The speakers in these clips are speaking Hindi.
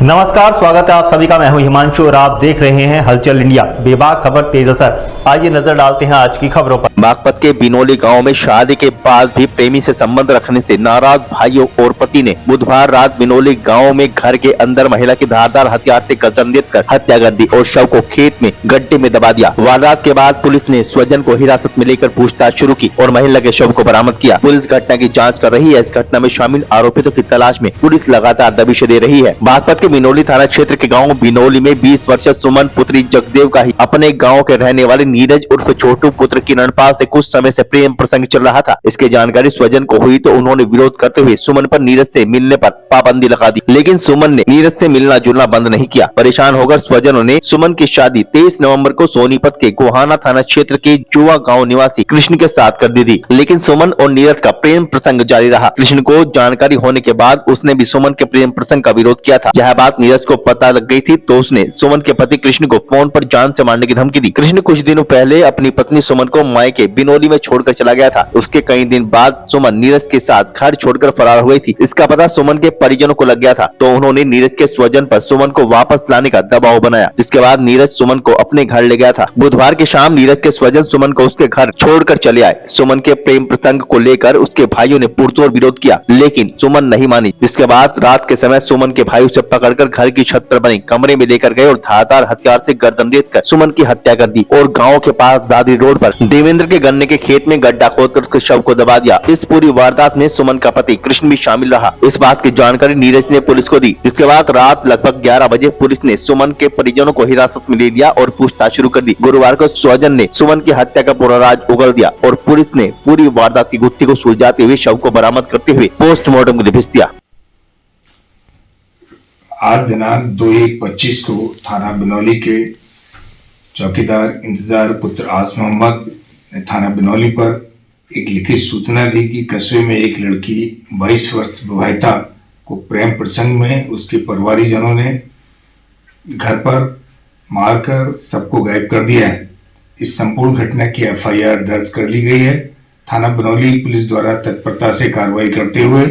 नमस्कार, स्वागत है आप सभी का। मैं हूं हिमांशु और आप देख रहे हैं हलचल इंडिया। बेबाक खबर तेज असर। आइए नजर डालते हैं आज की खबरों पर। बागपत के बिनोली गांव में शादी के बाद भी प्रेमी से संबंध रखने से नाराज भाइयों और पति ने बुधवार रात बिनोली गांव में घर के अंदर महिला की धारदार हथियार से गर्दन रेत हत्या कर दी और शव को खेत में गड्ढे में दबा दिया। वारदात के बाद पुलिस ने स्वजन को हिरासत में लेकर पूछताछ शुरू की और महिला के शव को बरामद किया। पुलिस घटना की जाँच कर रही है। इस घटना में शामिल आरोपितों की तलाश में पुलिस लगातार दबिश दे रही है। बागपत के बिनोली थाना क्षेत्र के गांव बिनोली में 20 वर्षीय सुमन पुत्री जगदेव का ही अपने गांव के रहने वाले नीरज उर्फ छोटू पुत्र किरणपाल से कुछ समय से प्रेम प्रसंग चल रहा था। इसकी जानकारी स्वजन को हुई तो उन्होंने विरोध करते हुए सुमन पर नीरज से मिलने पर पाबंदी लगा दी, लेकिन सुमन ने नीरज से मिलना जुलना बंद नहीं किया। परेशान होकर स्वजनों ने सुमन की शादी 23 नवंबर को सोनीपत के गोहाना थाना क्षेत्र के जुआ गाँव निवासी कृष्ण के साथ कर दी थी, लेकिन सुमन और नीरज का प्रेम प्रसंग जारी रहा। कृष्ण को जानकारी होने के बाद उसने भी सुमन के प्रेम प्रसंग का विरोध किया था। यह बात नीरज को पता लग गई थी तो उसने सुमन के पति कृष्ण को फोन पर जान से मारने की धमकी दी। कृष्ण कुछ दिनों पहले अपनी पत्नी सुमन को मायके बिनोली में छोड़कर चला गया था। उसके कई दिन बाद सुमन नीरज के साथ घर छोड़कर फरार हो गई थी। इसका पता सुमन के परिजनों को लग गया था तो उन्होंने नीरज के स्वजन पर सुमन को वापस लाने का दबाव बनाया, जिसके बाद नीरज सुमन को अपने घर ले गया था। बुधवार की शाम नीरज के स्वजन सुमन को उसके घर छोड़कर चले आए। सुमन के प्रेम प्रसंग को लेकर उसके भाइयों ने पुरजोर विरोध किया, लेकिन सुमन नहीं मानी, जिसके बाद रात के समय सुमन के भाई उसे पकड़कर घर की छत पर बनी कमरे में लेकर गए और धारदार हथियार से गर्दन रेत कर सुमन की हत्या कर दी और गांव के पास दादरी रोड पर देवेंद्र के गन्ने के खेत में गड्ढा खोदकर उसके शव को दबा दिया। इस पूरी वारदात में सुमन का पति कृष्ण भी शामिल रहा। इस बात की जानकारी नीरज ने पुलिस को दी, जिसके बाद रात लगभग 11 बजे पुलिस ने सुमन के परिजनों को हिरासत में ले लिया और पूछताछ शुरू कर दी। गुरुवार को स्वजन ने सुमन की हत्या का पूरा राज उगल दिया और पुलिस ने पूरी वारदात की गुत्थी को सुलझाते हुए शव को बरामद करते हुए पोस्टमार्टम के लिए भेज दिया। आज दिनांक 2/1/25 को थाना बिनौली के चौकीदार इंतजार पुत्र आस मोहम्मद ने थाना बिनौली पर एक लिखित सूचना दी कि कस्बे में एक लड़की 22 वर्ष विवाहिता को प्रेम प्रसंग में उसके परिवारीजनों ने घर पर मारकर सबको गायब कर दिया है। इस संपूर्ण घटना की FIR दर्ज कर ली गई है। थाना बिनौली पुलिस द्वारा तत्परता से कार्रवाई करते हुए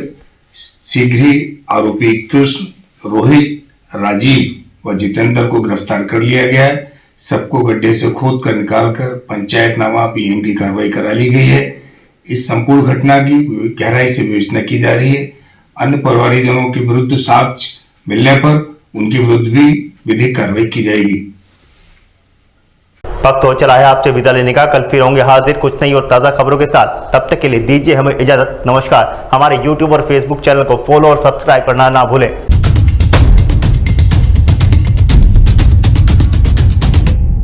शीघ्र ही आरोपी कृष्ण, रोहित, राजीव व जितेंद्र को गिरफ्तार कर लिया गया है। सबको गड्ढे से खोद कर निकालकर पंचायतनामा PM की कार्रवाई करा ली गई है। इस संपूर्ण घटना की गहराई से विवेचना की जा रही है। अन्य परिवारीजनों के विरुद्ध साक्ष्य मिलने पर उनके विरुद्ध भी विधिक कार्रवाई की जाएगी। वक्त हो चला है आपसे विदा लेने का। कल फिर होंगे हाजिर कुछ नई और ताज़ा खबरों के साथ। तब तक के लिए दीजिए हमें इजाजत। नमस्कार। हमारे YouTube और Facebook चैनल को फॉलो और सब्सक्राइब करना ना भूलें।